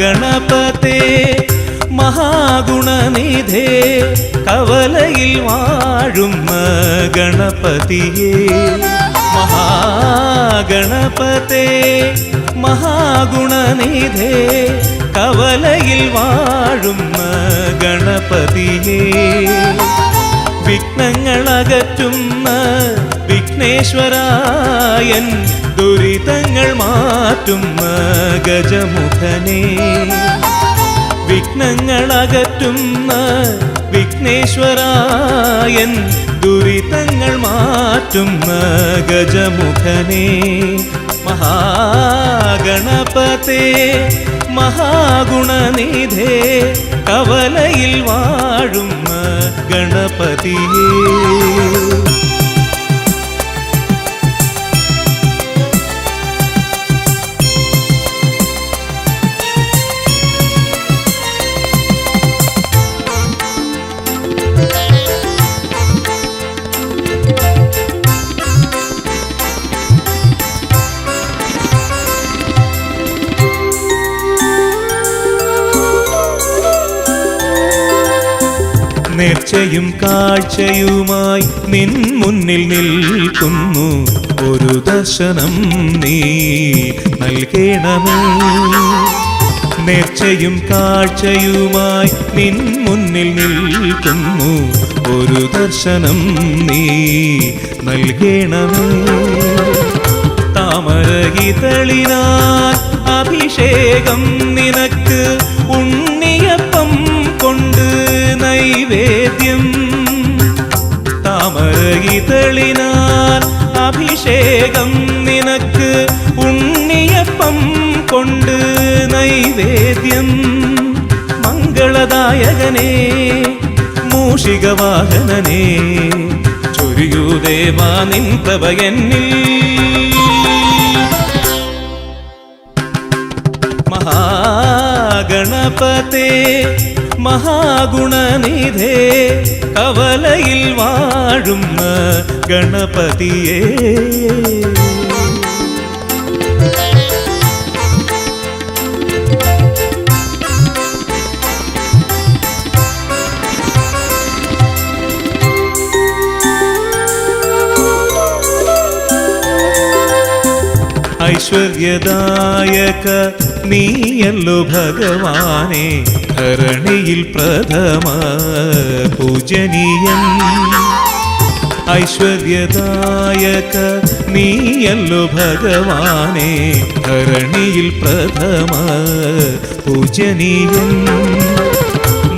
മഹാഗണപതേ മഹാഗുണനിധേ കവലയിൽ വാഴുന്ന ഗണപതിയേ മഹാഗണപതേ മഹാഗുണനിധേ കവലയിൽ വാഴുന്ന ഗണപതിയേ വിഘ്നങ്ങളകറ്റുന്ന വിഘ്നേശ്വരായൻ ദുരിതങ്ങൾ മാറ്റുന്ന ഗജമുഖനേ വിഘ്നങ്ങളകറ്റുന്ന വിഘ്നേശ്വരായൻ ദുരിതങ്ങൾ മാറ്റുന്ന ഗജമുഖനേ മഹാഗണപതേ മഹാഗുണനിധേ കവലയിൽ വാഴുന്ന ഗണപതിയേ നേർച്ചയും കാഴ്ചയുമായി നിൻ മുന്നിൽ നിൽക്കുന്നു ഒരു ദർശനം നീ നൽകണമേ നേർച്ചയും കാഴ്ചയുമായി നിൻ മുന്നിൽ നിൽക്കുന്നു ഒരു ദർശനം നീ നൽകണമേ താമരയിതളിനാൽ അഭിഷേകം നിനക്ക് ഉണ്ണിയപ്പം കൊണ്ട് നൈവേദ്യം താമരയിതളിനാൽ അഭിഷേകം നിനക്ക് ഉണ്ണിയപ്പം കൊണ്ട് നൈവേദ്യം മംഗളദായകനേ മൂഷികവാഹനനേ ചൊരിയൂ ദേവാ നിൻ പ്രഭയെന്നിൽ മഹാഗണപതേ മഹാഗുണനിധേ കവലയിൽ വാഴുന്ന ഗണപതിയേ ഐശ്വര്യദായക നീയല്ലോ ഭഗവാനെ ധരണിയിൽ പ്രഥമ പൂജനീയൻ ഐശ്വര്യദായക നീയല്ലോ ഭഗവാനെ ധരണിയിൽ പ്രഥമ പൂജനീയൻ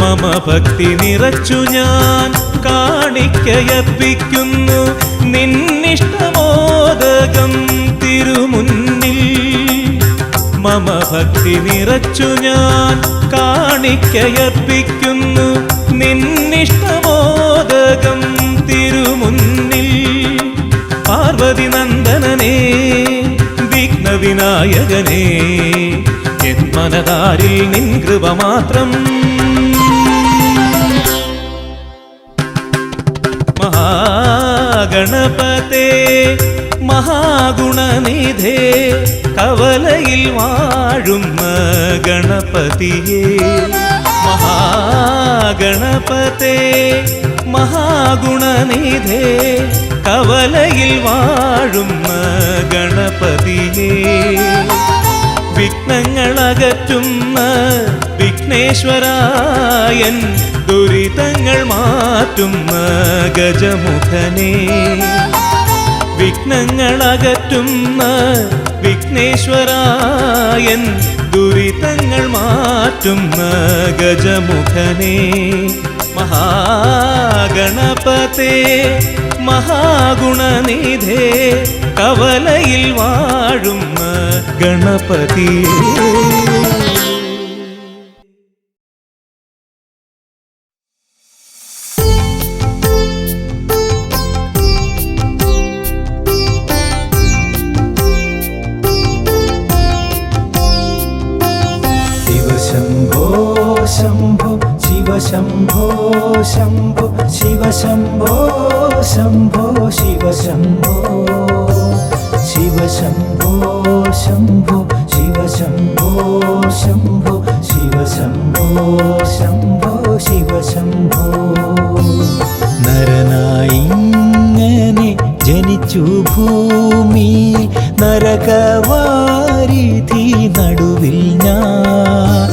മമ ഭക്തി നിറച്ചു ഞാൻ കാണിക്കയർപ്പിക്കുന്നു നിന്നിഷ്ടമോദകം തിരുമുന്നിൽ മമ ഭക്തി നിറച്ചു ഞാൻ കാണിക്കയർപ്പിക്കുന്നു നിന്നിഷ്ടമോദകം തിരുമുന്നിൽ പാർവതി നന്ദനനേ വിഘ്നവിനായകനേ എൻ മനതാരിൽ നിൻ കൃപ മാത്രം മഹാഗണപതേ മഹാഗുണനിധേ കവലയിൽ വാഴുന്ന ഗണപതിയേ മഹാഗണപതേ മഹാഗുണനിധേ കവലയിൽ വാഴുന്ന ഗണപതിയേ വിഘ്നങ്ങളകറ്റുന്ന വിഘ്നേശ്വരായൻ ദുരിതങ്ങൾ മാറ്റുന്ന ഗജമുഖനേ വിഘ്നങ്ങളകറ്റുന്ന വിഘ്നേശ്വരായൻ ദുരിതങ്ങൾ മാറ്റുന്ന ഗജമുഖനേ മഹാഗണപതേ മഹാഗുണനിധേ കവലയിൽ വാഴുന്ന ഗണപതിയേ शंभो शिव शंभो शंभो शिव शंभो शंभो शिव शंभो ശിവ ശംഭോ ശംഭോ ശിവ ശംഭോ ശംഭോ ശിവ ശംഭോ ശംഭോ ശിവ ശംഭോ. നരനായിങ്ങനെ ജനിച്ചു ഭൂമിയിൽ നരകവാരിധി നടുവിൽ ഞാൻ.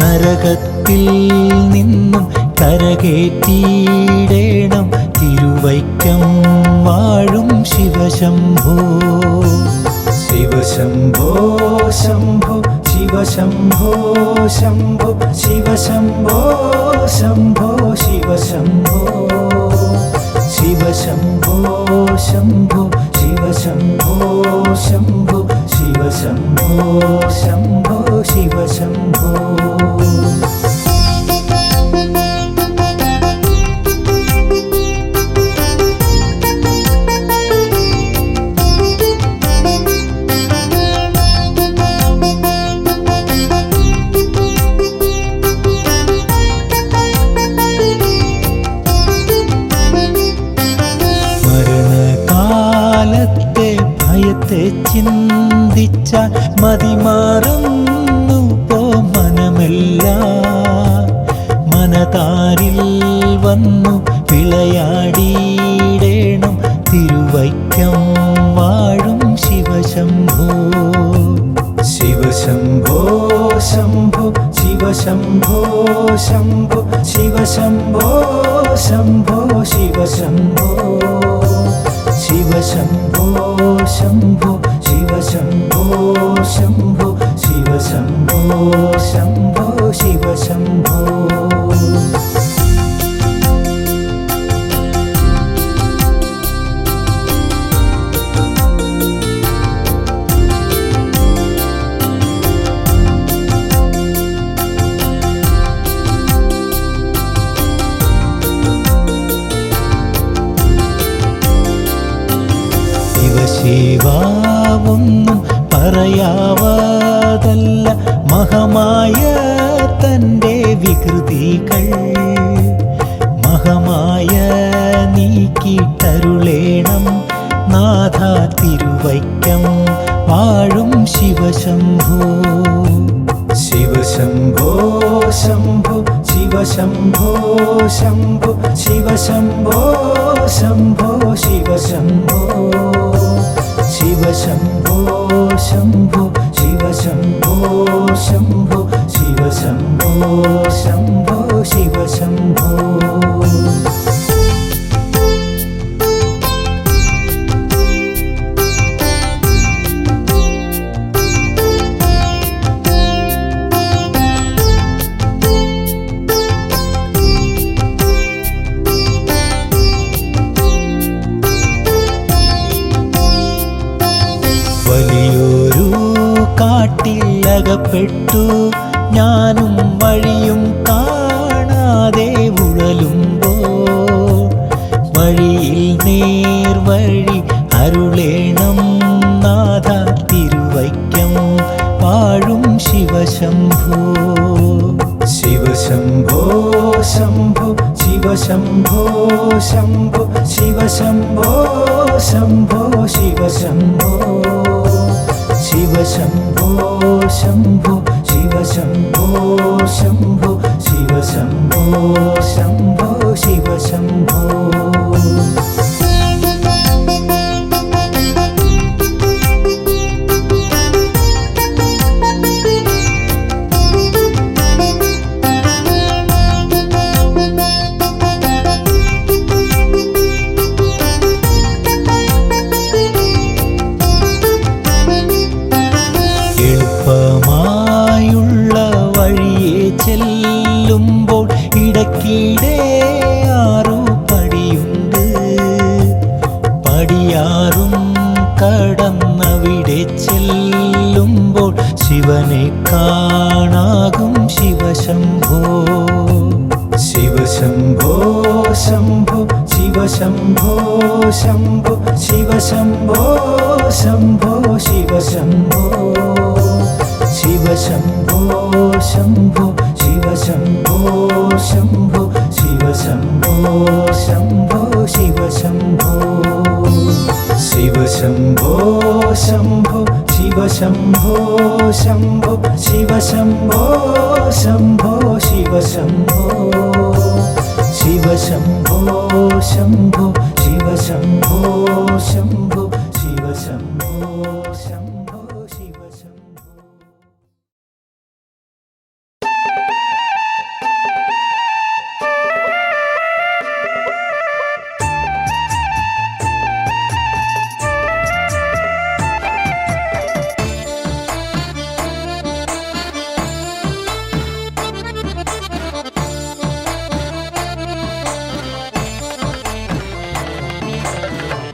നരകത്തിൽ നിന്നും കരകേറ്റിയിടേണം തിരുവൈക്കം വാഴും ശിവശംഭോ. ശിവശംഭോ ശംഭോ ശിവ ശംഭോ ശംഭോ ശിവ ശംഭോ ശംഭോ ശിവ ശംഭോ. ശിവ ശംഭോ ശംഭോ ശിവ ശംഭോ ശംഭോ ശിവ ശംഭോ ശംഭോ ശിവ ശംഭോ. ഭയത്തെ ചിന്തിച്ച മതിമാറുന്നു പോ മനമെല്ലാം. മനതാരിൽ വന്നു വിളയാടിയിടേണം തിരുവൈക്കം വാഴും ശിവശംഭോ. ശിവശംഭോ ശംഭോ ശിവ ശംഭോ ശംഭോ ശിവ ശംഭോ ശംഭോ ശിവ ശംഭോ. ശിവ ശംഭോ ശംഭോ ശിവ ശംഭോ ശംഭോ ശിവ ശംഭോ ശംഭോ ശിവ ശംഭോ. ശിവശിവൊന്നും പറയാവതല്ല മഹമായ തൻ്റെ വികൃതികൾ. മഹമായ നീക്കിട്ടരുളേണം നാഥ തിരുവൈക്കം വാഴും ശിവശംഭോ. ശിവശംഭോ ശംഭോ ശിവ ശംഭോ ശംഭോ ശിവ ശംഭോ ശംഭോ ശിവ ശംഭോ. ശിവ ശംഭോ ശംഭോ ശിവ ശംഭോ ശംഭോ ശിവ ശംഭോ ശംഭോ ശിവ ശംഭോ. വലിയൊരു കാട്ടിലകപ്പെട്ടു ഞാനും വഴിയും കാണാതെ ഉഴലുമ്പോ. വഴിയിൽ നേർവഴി അരുളേണം നാഥ തിരുവൈക്കം വാഴും ശിവശംഭോ. ശിവശംഭോ ശംഭോ ശിവ ശംഭോ ശംഭോ ശിവ ശംഭോ ശംഭോ ശിവ ശംഭോ. ശിവ ശംഭോ ശംഭോ ശിവ ശംഭോ ശംഭോ ശിവ ശംഭോ ശംഭോ ശിവ ശംഭോ. എളുപ്പമായുള്ള വഴിയെ ചെല്ലുമ്പോൾ ഇടയ്ക്കിടെ 6 പടിയുണ്ട്. പടിയാറും കടന്നവിടെ ചെല്ലുമ്പോൾ ശിവനെ കാണാകും ശിവശംഭോ. ശിവശംഭോ ശംഭോ ശിവ ശംഭോ ശംഭോ ശിവ ശംഭോ ശംഭോ ശിവ ശംഭോ. ശിവ ശംഭോ ശംഭോ ശിവ ശംഭോ ശംഭോ ശിവ ശംഭോ ശംഭോ ശിവ ശംഭോ. ശിവ ശംഭോ ശംഭോ ശിവ ശംഭോ ശംഭോ ശിവ ശംഭോ ശംഭോ ശിവ ശംഭോ ശിവ ശംഭോ ശംഭോ ശിവ ശംഭോ ശംഭോ ശിവ ശംഭോ ശംഭോ ശിവ ശംഭോ.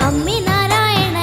അമ്മേ നാരായണ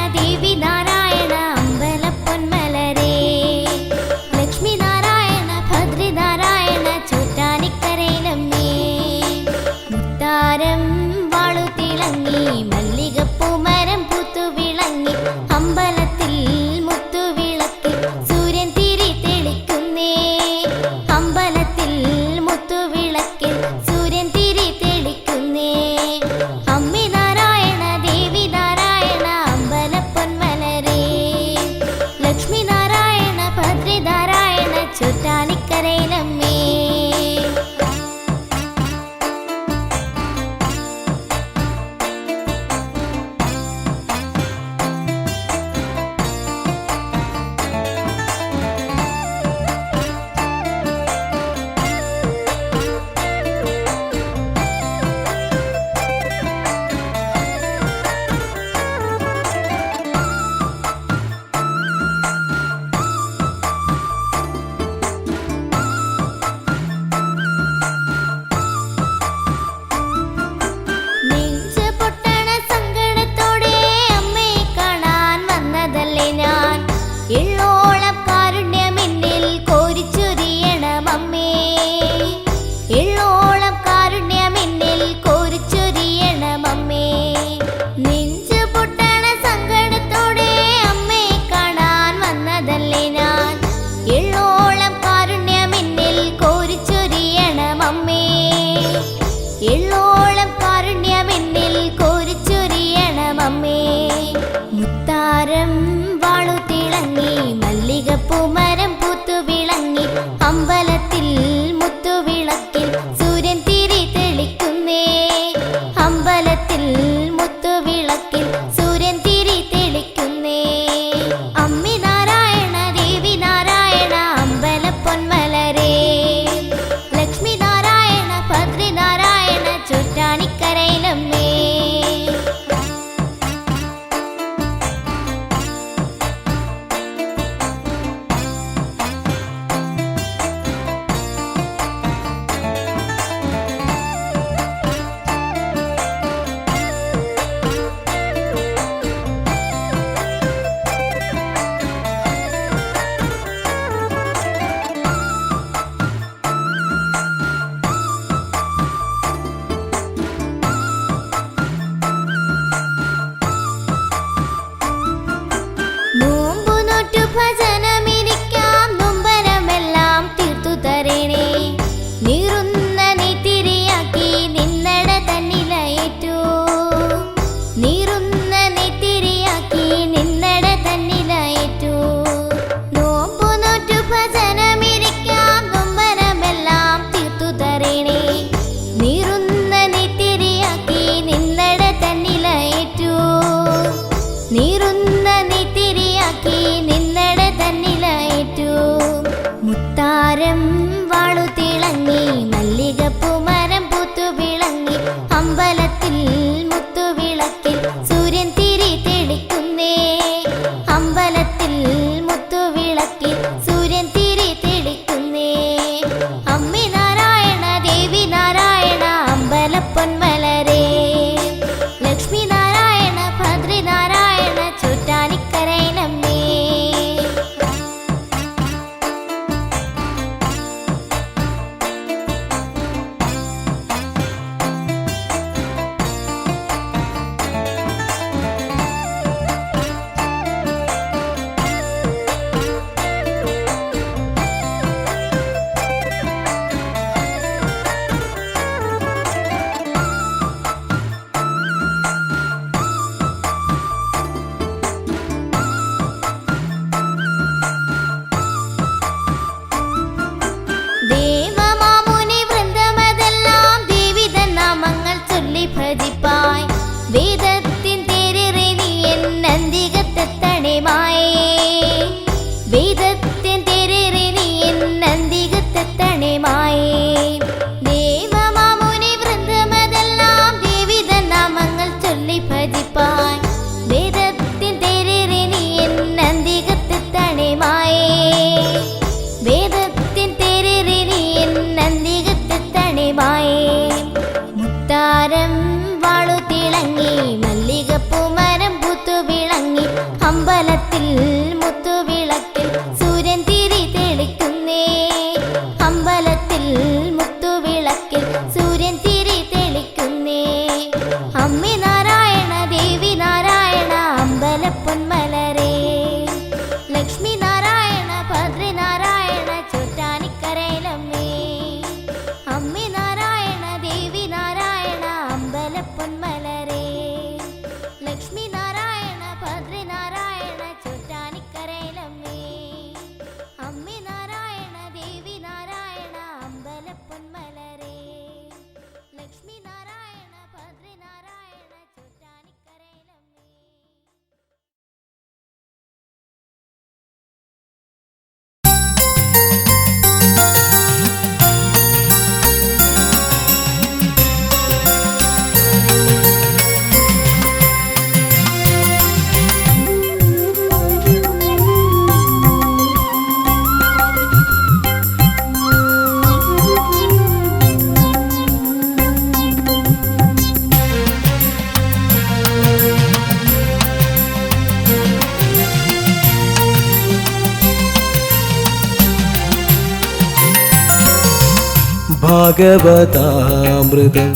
ഭാഗവതാമൃതം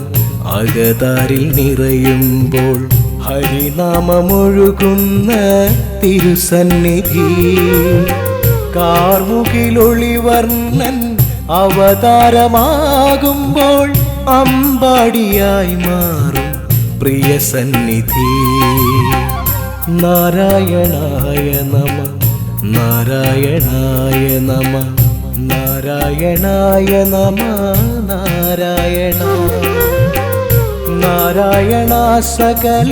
അകതാരിൽ നിറയുമ്പോൾ ഹരിനാമമൊഴുകുന്ന തിരുസന്നിധി കാർമുകിലൊളിവർണ്ണൻ അവതാരമാകുമ്പോൾ അമ്പാടിയായി മാറും പ്രിയ സന്നിധി നാരായണായ നമ നാരായണായ നമ നാരായണായ നമ നാരായണ നാരായണ സകല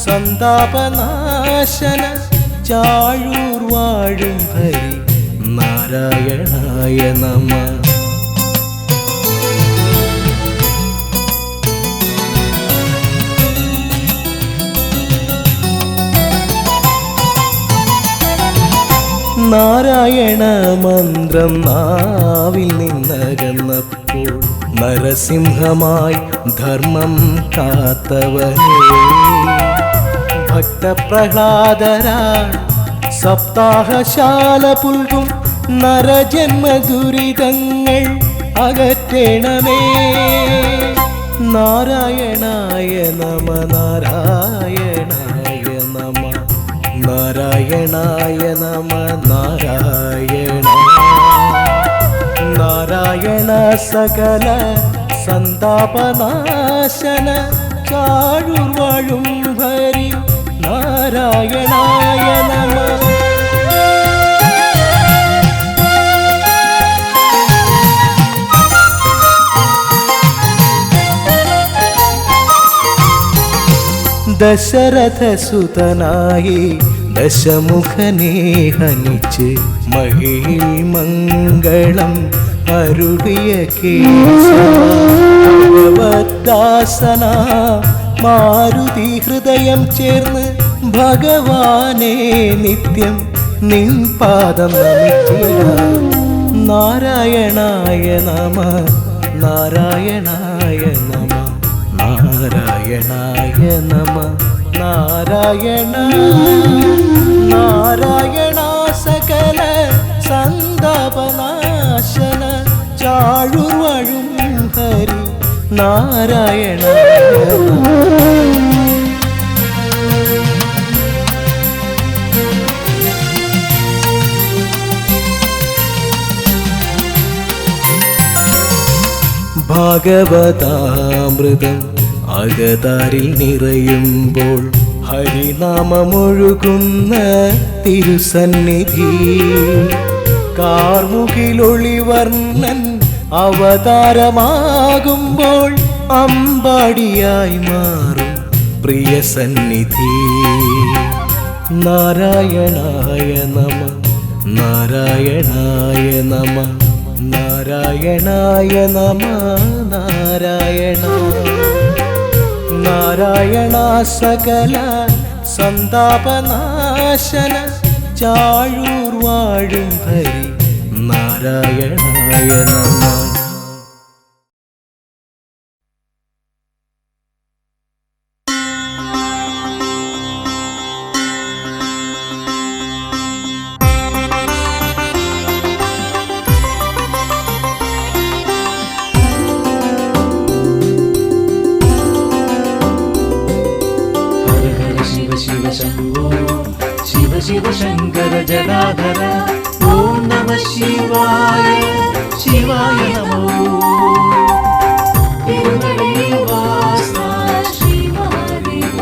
സന്താപനാശന ചാഴൂർ വാഴും ഹരി നാരായണായ നമ നാരായണ മന്ത്രം നാവിൽ നിന്നകന്നപ്പോൾ നരസിംഹമായി ധർമ്മം കാത്തവനേ ഭക്തപ്രഹ്ലാദരാ സപ്താഹശാല പുൽകും നരജന്മ ദുരിതങ്ങൾ അകറ്റണമേ നാരായണായ നമ നാരായണായ നമ നാരായണായ നമ നാരായണ നാരായണ സകല സന്താപനാശന ചാഴൂർ വാഴും ഹരി നാരായണായ നമ ദശരഥസുതനായി ദശമുഖനെ ഹനിച്ച് മഹിയിൽ മംഗളം അരുളിയ കേശവദാസന മാരുതി ഹൃദയം ചേർന്ന് ഭഗവാനെ നിത്യം നിൻ പാദം നമിക്കാം നാരായണായ നമ നാരായണായ നമ നാരായണായ നമ നാരായണ നാരായണ സകല സന്താപനാശന ചാഴൂർ വാഴും ഹരി നാരായണ ഭാഗവതാമൃതം അകതാരിൽ നിറയുമ്പോൾ ഹരിനാമമൊഴുകുന്ന തിരുസന്നിധി കാർമുകിലൊളിവർണ്ണൻ അവതാരമാകുമ്പോൾ അമ്പാടിയായി മാറും പ്രിയ സന്നിധി നാരായണായ നമ നാരായണായ നമ നാരായണായ നമ നാരായണ നാരായണ സകല സന്താപനാശന ചാഴൂർ വാഴും ഹരി നാരായണായ നമ शिव शिव शंकर जनार्दन ओम नमः शिवाय शिवाय नमो तिरुनडैवासा श्रीमहादेव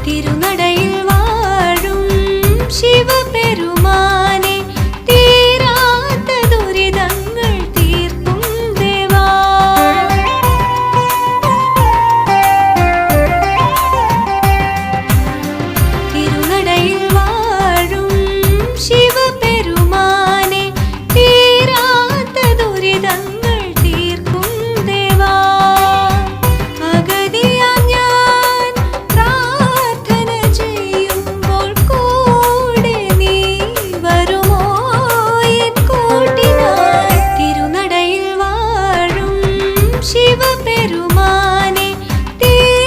തിരുനടയിൽ വാഴും ശിവപെരുമാനെ തീരാത്ത ദുരിതങ്ങൾ തീർക്കും ദേവാ തിരുനടയിൽ വാഴും ശിവപെരുമാനെ തീരാത്ത ദുരിതങ്ങൾ തീർക്കും ദേവാ അഗതിയാം ഞാൻ പ്രാർത്ഥന ചെയ്യുമ്പോൾ കൂടെ നീ വരുമോ എൻ കൂട്ടിനായി തിരുനടയിൽ വാഴും ശിവപെരുമാനെ തീരാത്ത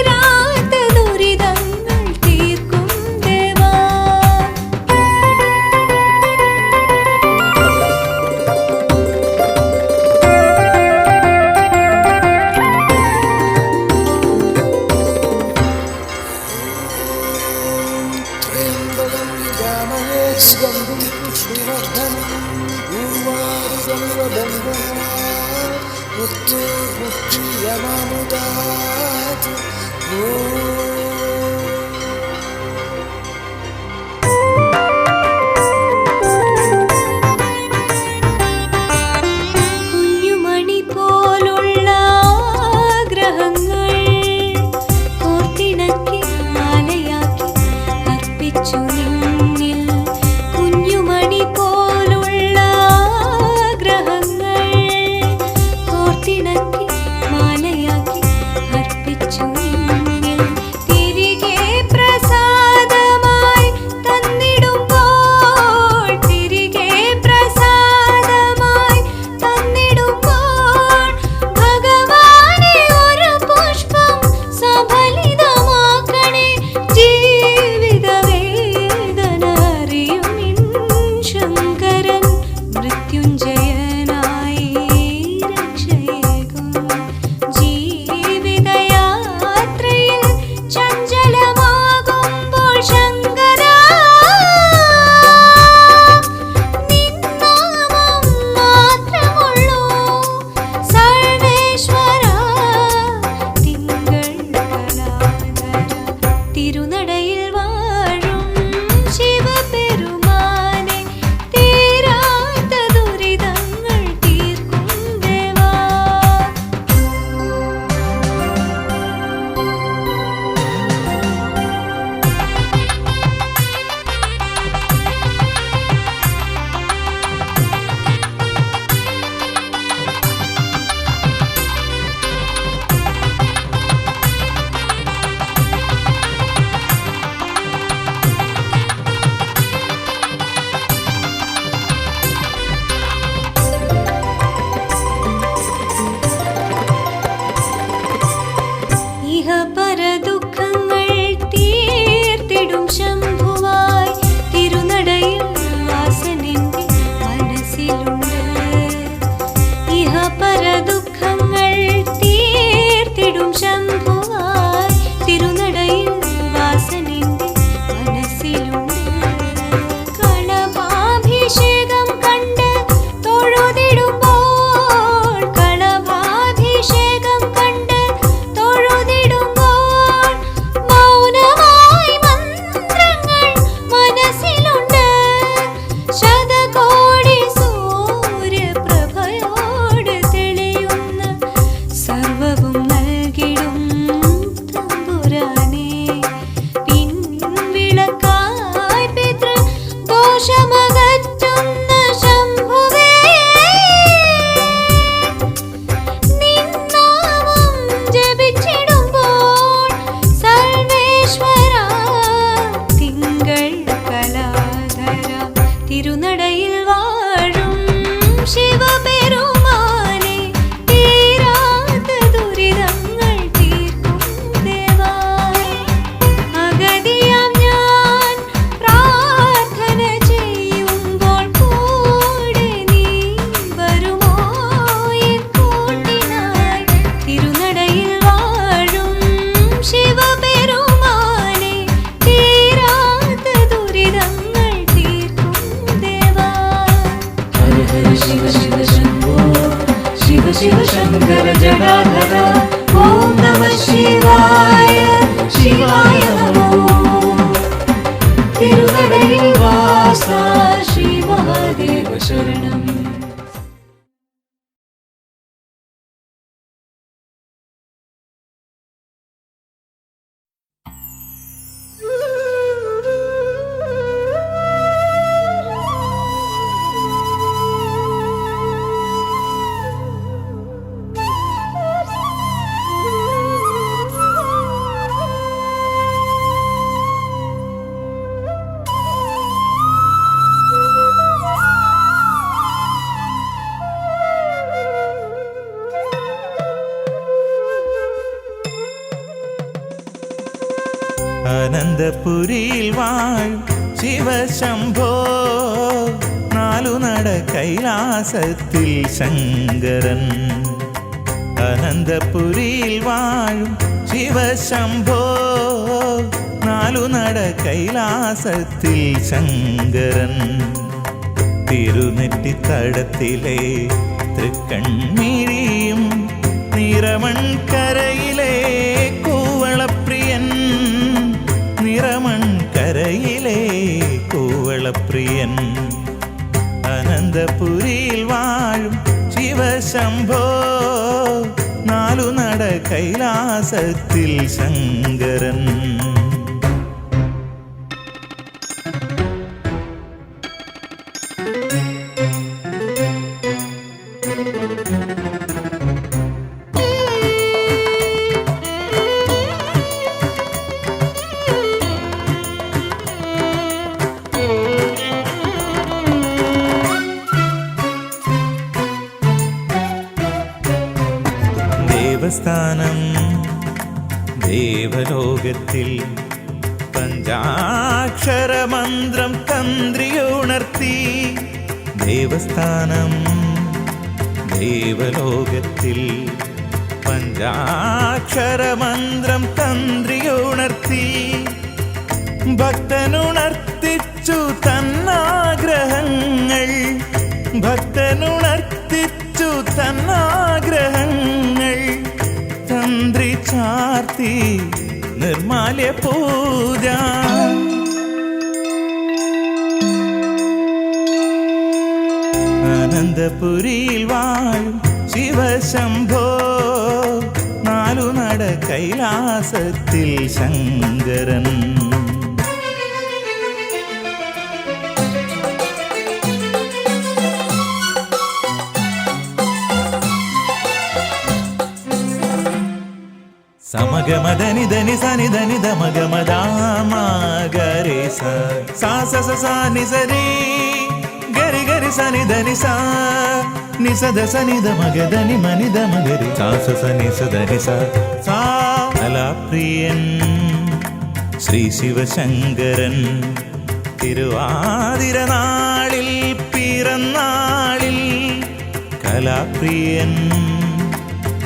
കുഞ്ഞുമണി പോലുള്ള ആഗ്രഹങ്ങൾ കോർത്തിണക്കി മാലയാക്കി അർപ്പിച്ചു നിന്നിൽ. കുഞ്ഞുമണി പോലുള്ള ആഗ്രഹങ്ങൾ കോർത്തിണക്കി മാലയാക്കി അർപ്പിച്ചു നിന്നിൽ. തിരികെ പ്രസാദമായി തന്നിടുമ്പോൾ, തിരികെ പ്രസാദമായി തന്നിടുമ്പോൾ ഭഗവാനെ ഒരു പുഷ്പം സഫലിതമാക്കണേ. ജീവിത വേദന അറിയുമിൻ ശങ്കരൻ മൃത്യുഞ്ജയനായി രക്ഷയേകും. ജീവിതയാത്രയിൽ ചഞ്ചലമാകുമ്പോൾ ശങ്കരാ നിന്നാമം മാത്രമുള്ളൂ. സർവേശ്വരാ തിങ്കൾ കലാധര തിരുനടയിൽ വാഴും ശിവപെരുമാനെ തീരാത്ത ദുരിതങ്ങൾ തീർക്കും ദേവാ. ഇഹ പരദുഃഖങ്ങൾ തീർത്തിടും ശംഭുവായി തിരുനടയിൽ വാസനെന്റെ മനസ്സിലുണ്ട്. ഇഹ പരദുഃഖങ്ങൾ തീർത്തിടും ശംഭുവായി തിരുനടയിൽ വാസനെന്റെ മനസ്സിലുണ്ട്. കളഭാഭിഷേകം കണ്ട് തൊഴുതിടുമ്പോൾ, കളഭാഭിഷേകം കണ്ട് തൊഴുതിടുമ്പോൾ മൗനമായി മന്ത്രങ്ങൾ മനസ്സിലുണ്ട്. ശതകോടി സൂര്യപ്രഭയോട് തെളിയുന്ന സർവവും നൽകിടും തമ്പുരാനേ. പിൻവിളക്കായി പിതൃ ദോഷമകറ്റുന്ന ശംഭുവേ നിന്നാമം ജപിച്ചിടുമ്പോൾ സർവേശ്വരാ തിങ്കൾ കലാധര തിരുനടയിൽ വാഴും ശിവപെരുമാനെ തീരാത്ത ദുരിതങ്ങൾ തീർക്കും ദേവാ. അഗതിയാം ഞാൻ പ്രാർത്ഥന ചെയ്യുമ്പോൾ കൂടെ നീ വരുമോ എൻ കൂട്ടിനായി. തിരുനടയിൽ വാഴും ശിവപെരുമാനെ തീരാത്ത ദുരിതങ്ങൾ തീർക്കും ദേവാ. ഹര ഹര ശിവ ശിവ ശംഭോ ശിവ ശിവ ശങ്കര ജടാധര. ഓം നമഃ ശിവായ ശിവായ നമോ. തിരുനടയിൽ വാസ ശ്രീ മഹാദേവ ശരണം. അനന്തപുരിയിൽ വാഴും ശിവശംഭോ, നാലുനട കൈലാസത്തിൽ ശങ്കരൻ. അനന്തപുരിയിൽ വാഴും ശിവശംഭോ, നാലുനട കൈലാസത്തിൽ ശങ്കരൻ. തിരുനെറ്റിത്തടത്തിലെ തൃക്കൺമിഴിയും നിറമൺകരയിലെ കൂവളപ്രിയൻ, നിറമൺകരയിലെ കൂവളപ്രിയൻ, അനന്തപുരിയിൽ വാഴും ശിവശംഭോ, നാലുനട കൈലാസത്തിൽ ശങ്കരൻ. ദേവസ്ഥാനം ദേവലോകത്തിൽ പഞ്ചാക്ഷരമന്ത്രം തന്ത്രിയുണർത്തി. ദേവസ്ഥാനം ദേവലോകത്തിൽ പഞ്ചാക്ഷരമന്ത്രം തന്ത്രിയുണർത്തി. ഭക്തനുണർത്തിച്ചു തന്നാഗ്രഹങ്ങൾ, ഭക്തനുണർത്തിച്ചു തന്നാഗ്രഹങ്ങൾ. തന്ത്രി ചാർത്തി നിർമാല്യ പൂജ. അനന്തപുരിയിൽ വാഴും ശിവശംഭോ, നാലുനട കൈലാസത്തിൽ ശങ്കരൻ. സമഗമദനി ധനി സനി ധനി ധമഗമദാമഗരി സ സ നി സരി ഗരി ഗരി സനി ധനി സ നിസദ സനി ധമഗദനി മനി ധമഗരി സ നി സദനി സ കലാപ്രിയൻ ശ്രീ ശിവശങ്കരൻ. തിരുവാതിര നാളിൽ പിറന്നാളിൽ കലാപ്രിയൻ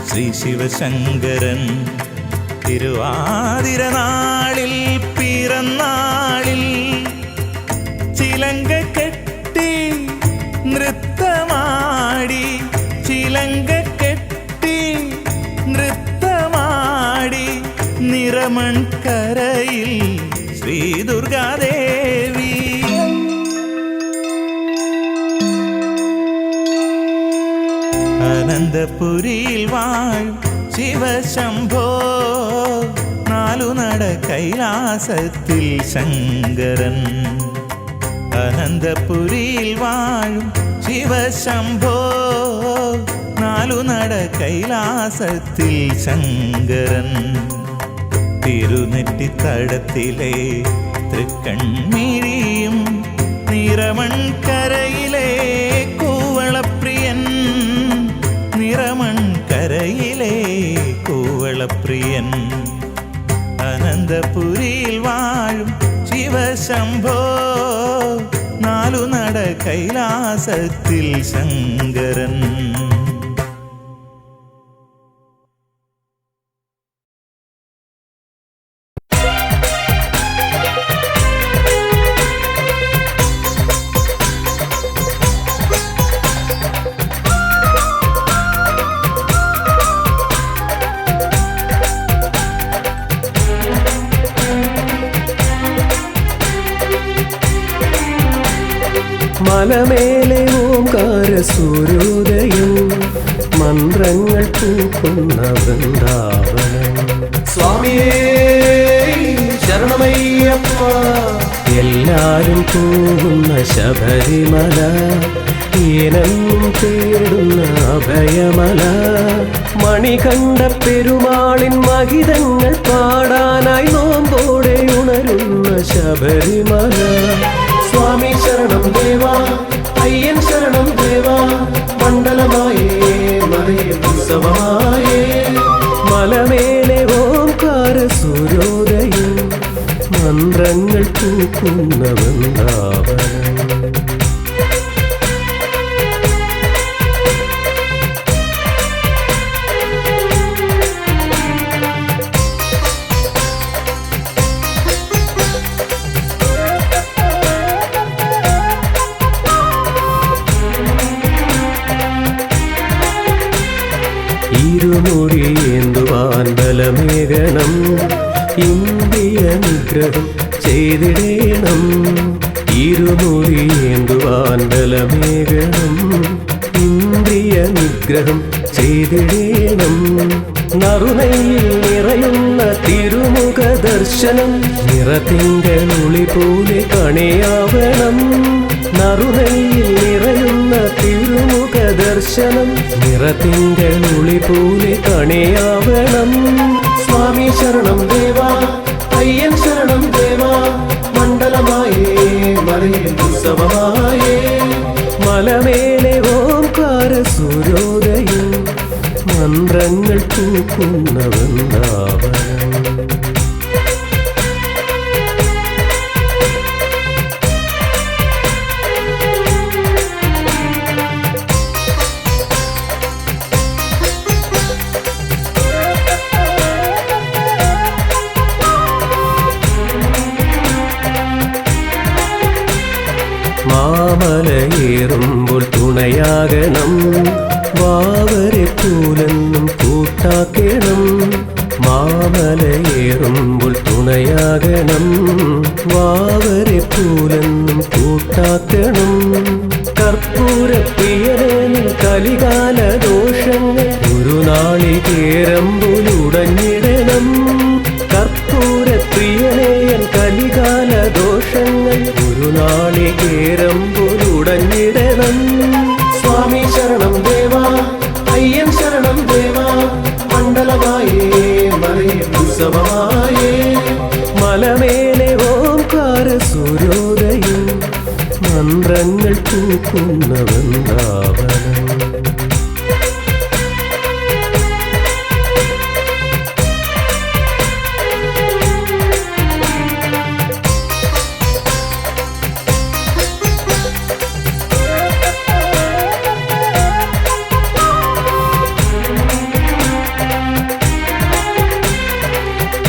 ശ്രീ ശിവശങ്കരൻ. തിരുവാതിര നാളിൽ പിറന്നാളിൽ ചിലങ്ക കെട്ടി നൃത്തമാടി, ചിലങ്ക കെട്ടി നൃത്തമാടി. നിറമൺകരയിൽ ശ്രീ ദുർഗാദേവി. അനന്തപുരിയിൽ വാഴും ശിവശംഭോ, നാലുനട കൈലാസത്തിൽ ശങ്കരൻ. അനന്തപുരിയിൽ വാഴും ശിവശംഭോ, നാലുനട കൈലാസത്തിൽ ശങ്കരൻ. തിരുനെറ്റിത്തടത്തിലെ തൃക്കൺമിഴിയും നിറമൺകരയിലെ കൂവളപ്രിയൻ, നിറമൺകരയിലെ കൂവളപ്രിയൻ. അനന്തപുരിയിൽ വാഴും ശിവശംഭോ, നാലുനട കൈലാസത്തിൽ ശങ്കരൻ. മലമേലെ ഓംകാര സൂര്യോദയം, മന്ത്രങ്ങൾ പൂക്കുന്ന വൃന്ദാവനം. സ്വാമിയേ ശരണമയ്യപ്പ. എല്ലാരും പോകുന്ന ശബരിമല, ഏനെന്നും തേടുന്ന അഭയമല. മണികണ്ഠ പെരുമാളിൻ മഹിതങ്ങൾ പാടാനായി നോമ്പോടെ ഉണരുന്ന ശബരിമല. സ്വാമി ശരണം ദേവാ, അയ്യൻ ശരണം ദേവാ. മണ്ഡലമായേ മറയെ ഉത്സവമായേ, മലമേലെ ഓംകാര സൂര്യോദയം, മന്ത്രങ്ങൾ പൂക്കുന്ന വൃന്ദാവനം. ഇരുമുടിയേന്തുവാൻ ബലമേകണം, ഇന്ദ്രിയ നിഗ്രഹം ചെയ്തിടേണം. ഇരുമുടിയേന്തുവാൻ ബലമേകണം, ഇന്ദ്രിയ നിഗ്രഹം ചെയ്തിടേണം. നറുനെയിൽ നിറയുന്ന തിരുമുഖ ദർശനം നിറതിങ്കളൊളി പോലെ കണിയാവണം. നറുനെയിൽ നിറയുന്ന തിരുമുഖ ദർശനം നിറതിങ്കളൊളി പോലെ കണിയാവണം. സ്വാമി ശരണം ദേവാ, അയ്യൻ ശരണം ദേവാ, മണ്ഡലമായേ മലയിൽ ഉത്സവമായേ. മലമേലെ ഓംകാര സൂര്യോദയം, മന്ത്രങ്ങൾ പൂക്കുന്ന വൃന്ദാവനം. മാമലയേറുമ്പോൾ തുണയാകണം, വാവരെ പൂലെന്നും കൂട്ടാക്കണം. മാമലയേറുമ്പോൾ തുണയാകണം, വാവരെ പൂലെന്നും കൂട്ടാക്കണം. കർപ്പൂരപ്രിയനിൽ കലികാല ദോഷങ്ങൾ ഒരു നാളികേരമ്പുലുടഞ്ഞിടണം. കർപ്പൂരപ്രിയനേയൻ കലികാല ദോഷങ്ങൾ ഒരു നാളികേരമ്പുലുടഞ്ഞിടണം. സ്വാമി ശരണം ദേവാ, അയ്യൻ ശരണം ദേവാ, മണ്ഡലമായേ മലയിൽ ഉത്സവമായേ. മലമേലെ ഓംകാര സൂര്യോദയം, മന്ത്രങ്ങൾ പൂക്കുന്ന വൃന്ദാവനം.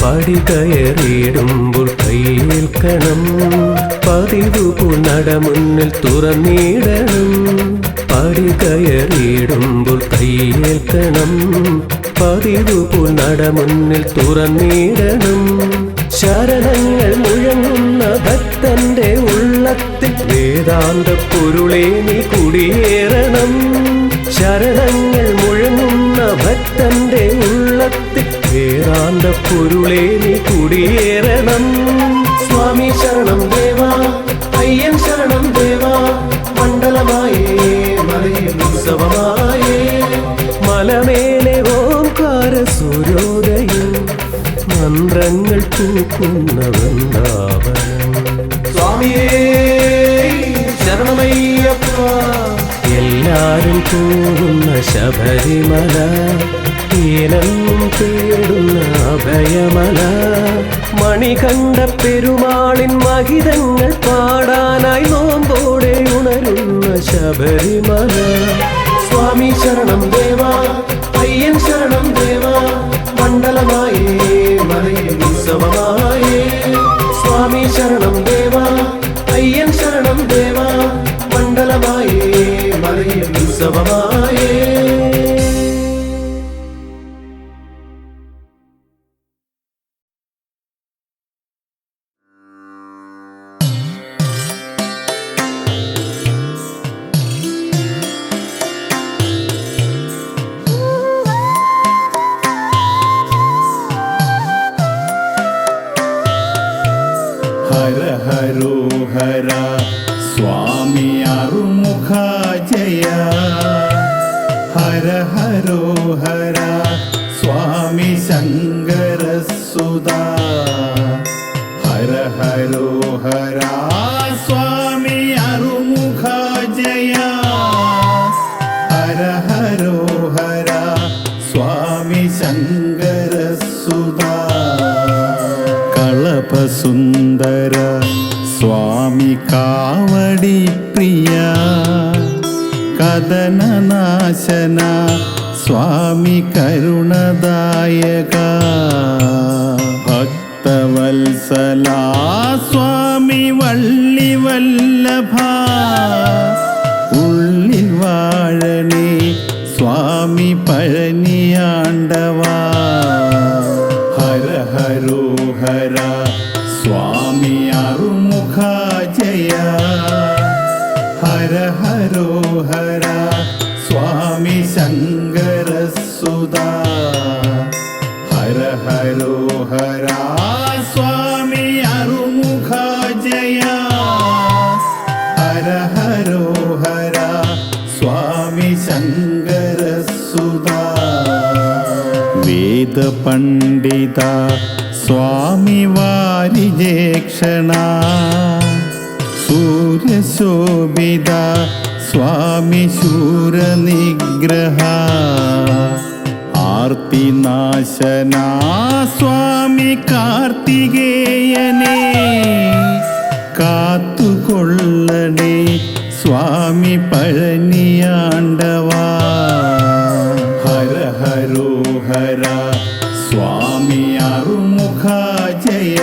പടി കയറിയിടുമ്പോൾ കയ്യേൽക്കണം, പതിവുപോൽ നടമുന്നിൽ തുറന്നിടണം. പടി കയറിയിടുമ്പോൾ കയ്യേൽക്കണം, പതിവുപോൽ നടമുന്നിൽ തുറന്നിടണം. ശരണങ്ങൾ മുഴങ്ങുന്ന ഭക്തന്റെ ഉള്ളത്തിൽ വേദാന്ത പൊരുളേ നീ കുടിയേറണം. ശരണങ്ങൾ മുഴങ്ങുന്ന ഭക്തന്റെ ഉള്ളത്തിൽ വേദാന്ത പൊരുളേ നീ കുടിയേറണം. സ്വാമി ശരണം ദേവാ, അയ്യൻ ശരണം ദേവാ, മണ്ഡലമായേ മലയിൽ ഉത്സവമായേ. മലമേലെ ഓംകാര സൂര്യോദയം, മന്ത്രങ്ങൾ പൂക്കുന്ന വൃന്ദാവനം. സ്വാമിയേ ശരണമയ്യപ്പ. എല്ലാരും പോകുന്ന ശബരിമല, ഏനെന്നും തേടുന്ന അഭയമല. മണികണ്ഠ പെരുമാളിൻ മഹിതങ്ങൾ പാടാനായി നോമ്പോടെ ഉണരുന്ന ശബരിമല. സ്വാമി ശരണം ദേവാ, അയ്യൻ ശരണം ദേവാ, മണ്ഡലമായേ മലയിൽ ഉത്സവമായേ. സ്വാമി ശരണം ദേവാ, അയ്യൻ ശരണം ദേവാ, മണ്ഡലമായേ മലയിൽ ഉത്സവമായേ. ഹര ഹരോ ഹര സ്വാമി അറുമുഖ ജയ. ഹര ഹരോ ഹര സ്വാമി ശങ്കര സുതാ. ഹര ഹരോ ഹര സ്വാമി അറുമുഖ ജയ. ഹര ഹരോ ഹര സ്വാമി ശങ്കര സുതാ. കളപസുന്ദര സ്വാമി കാവടി പ്രിയ. കദനനാശന സ്വാമി കരുണദായക. ഭക്തവത്സല സ്വാമി വള്ളി വല്ലഭ. ഉള്ളിൽ വാഴണേ സ്വാമി പഴനി പഴനിയാണ്ടവാ ഹര ഹരോ ഹര സ്വാമി അറുമുഖ ജയ ഹര ഹരോ ഹര സ്വാമി ശങ്കരസുതാ ഹര ഹരോ ഹര സ്വാമി അറുമുഖ ജയ ഹര ഹരോ ഹര സ്വാമി ശങ്കരസുതാ വേദ പണ്ഡിത സ്വാമി വാരിജേക്ഷണ സൂര്യശോഭിത സ്വാമി ശൂരനിഗ്രഹ ആർത്തിനാശന സ്വാമി കാർത്തികേയനേ കാത്തുകൊള്ളണേ സ്വാമി പഴനിയാണ്ടവാ ഹര ഹരോ ഹര സ്വാമി അറുമുഖ ജയ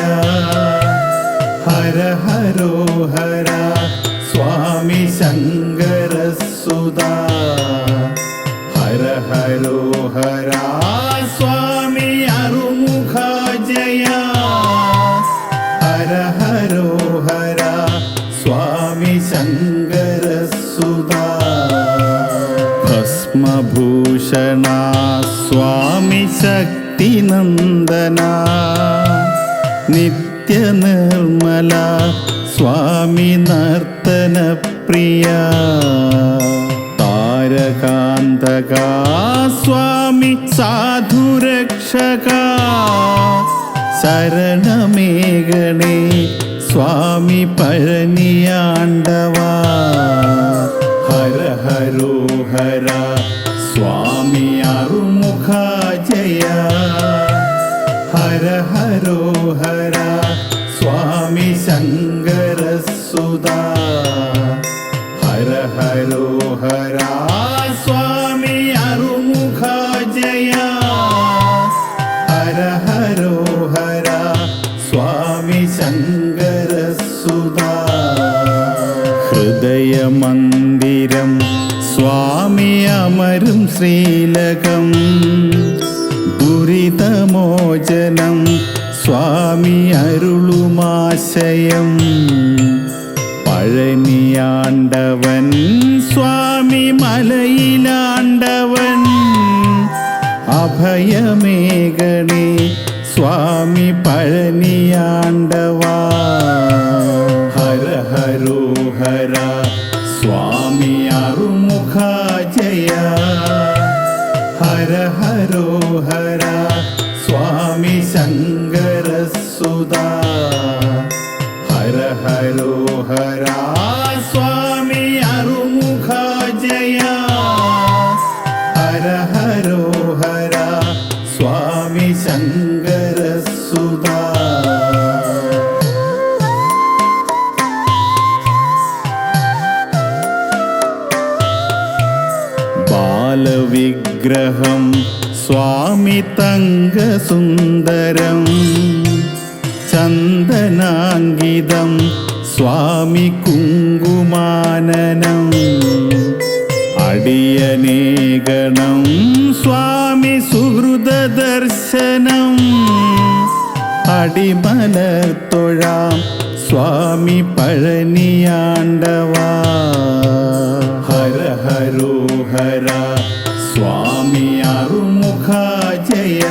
ഹര ഹരോ ഹര സ്വാമി ശങ്കരസുതാ ഹര ഹരോ ഹര സ്വാമി അറുമുഖ ജയ ഹര ഹരോ ഹര സ്വാമി ശങ്കരസുതാ ഭസ്മഭൂഷണ സ്വാമി ശക്തിനന്ദന നിത്യനിർമ്മല സ്വാമി നർത്തനപ്രിയ താരകാന്തക സ്വാമി സാധുരക്ഷക ശരണമേഘണേ സ്വാമി പഴനിയാണ്ടവാ ഹര ഹരോ ഹര സ്വാമി അറുമുഖ ജയ ഹര ഹരോ ഹര സ്വാമി ശങ്കരസുതാ ഹര ഹരോ ഹര സ്വാമി അറുമുഖ ജയ ഹര ഹരോ ഹര സ്വാമി ശങ്കരസുതാ ഹൃദയമന്ദിരം സ്വാമി അമരും ശ്രീലകം ദുരിതമോചനം സ്വാമി അരുളുമാശയം പഴനിയാണ്ടവൻ സ്വാമി മലയിലാണ്ടവൻ അഭയമേഘണേ സ്വാമി പഴനിയാണ്ടവാ ഹര ഹരോ ഹര സ്വാമി അറുമുഖ ജയ ഹര ഹരോ ഹര സ്വാമി ശങ്കരസുതാ ഹര ഹരോ ഹര സ്വാമി അറുമുഖ ജയ ഹര ഹരോ ഹര സ്വാമി ശങ്കരസുതാ ബാലവിഗ്രഹം സ്വാമി തങ്കസുന്ദരം ചന്ദനാങ്കിതം സ്വാമി കുങ്കുമാനനം അടിയനേകണം സ്വാമി സുഹൃദദർശനം അടിമലർതൊഴാം സ്വാമി പഴനിയാണ്ടവാ ഹര ഹരോ ഹര സ്വാമി അറുമുഖ ജയ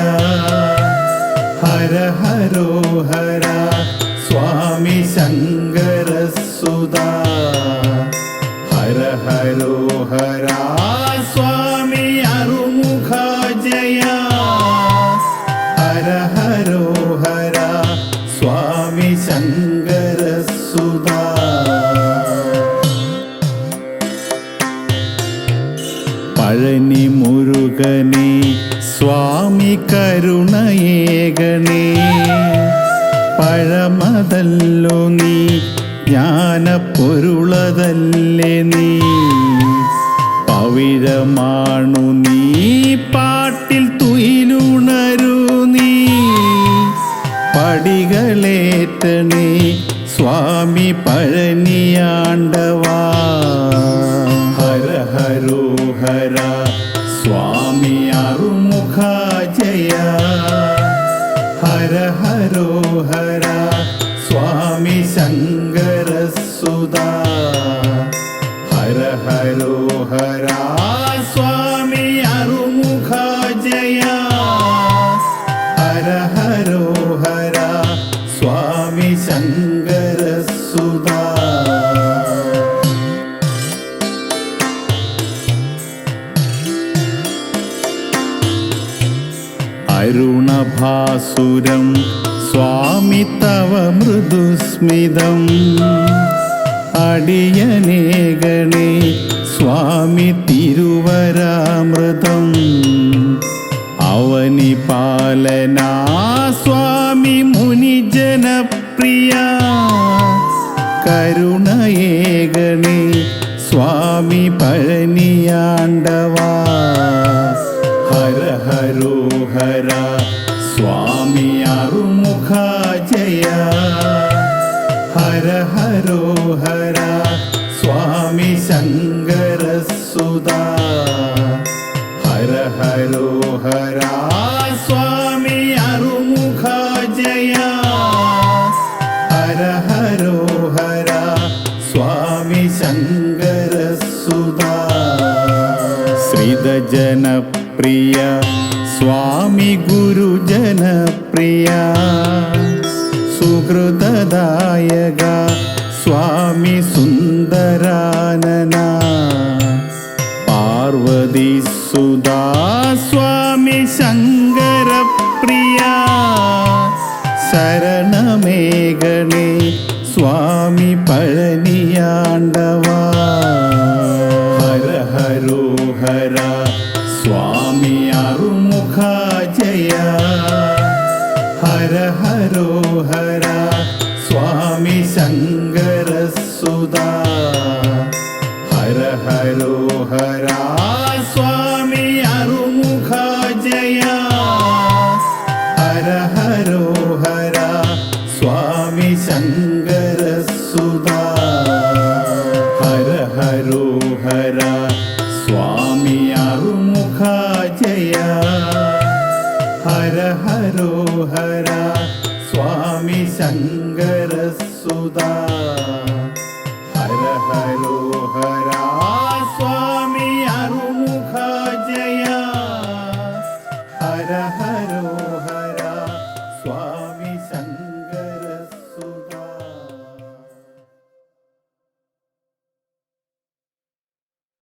ഹര ഹരോ ഹര സ്വാമി ശങ്കരസുതാ ഹര ഹരോ ഹര സ്വാമി അറുമുഖ ജയ ഹര ഹരോ ഹര സ്വാമി ശങ്കരസുതാ പഴനി മുരുകനേ സ്വാമി കരുണയേകണേ പഴമതല്ലോ നീ ജ്ഞാനപ്പൊരുളതല്ലേ നീ പവിഴമാണു നീ പാട്ടിൽ തുയിലുണരൂ നീ പടികളേറ്റണേ സ്വാമി പഴനിയാണ്ടവാ ഹര ഹരോ ഹര സ്വാമി അറുമുഖ ജയ ഹര ഹരോ ഹര സ്വാമി ശങ്കരസുതാ ഹര ഹരോ ഹര സ്വാമി അറുമുഖ ജയ ഹര ഹരോ ഹര സ്വാമി ശങ്കരസുതാ അരുണഭാസുരം സ്വാമി തവ മൃദുസ്മിതം അടിയനേകണേ സ്വാമി തിരുവരാമൃതം അവനി പാലനാ സ്വാമി മുനിജനപ്രിയ കരുണയേകണേ സ്വാമി പഴനിയാണ്ടവാ ഹര ഹരോ ഹര സ്വാമി അറുമുഖ ജയ ഹര ഹരോ ഹര സ്വാമി ശങ്കരസുതാ ഹര ഹരോ ഹര സ്വാമി അറുമുഖ ജയ ഹര ഹരോ ഹര സ്വാമി ശങ്കരസുതാ ശ്രിതജനപ്രിയ സ്വാമി ഗുരുജനപ്രിയ സുഹൃതദായക സ്വാമി സുന്ദരാനന പാർവതീസുതാ സ്വാമി ശങ്കരപ്രിയ ശരണമേകണേ സ്വാമി പഴനിയാണ്ടവാ ഹര ഹരോ ഹര സ്വാമി അറുമുഖ ജയ ഹര ഹരോ ഹര സ്വാമി ശങ്കരസുതാ ഹര ഹരോ ഹര സ്വാമി അറുമുഖ ജയ ഹര ഹരോ ഹര സ്വാമി ശങ്കരസുതാ ഹര ഹരോ ഹര സ്വാമി അറുമുഖ ജയ ഹര ഹരോ ഹര സ്വാമി ശങ്കരസുതാ ഹര ഹരോ ഹര സ്വാമി അറുമുഖ ജയ ഹര ഹരോ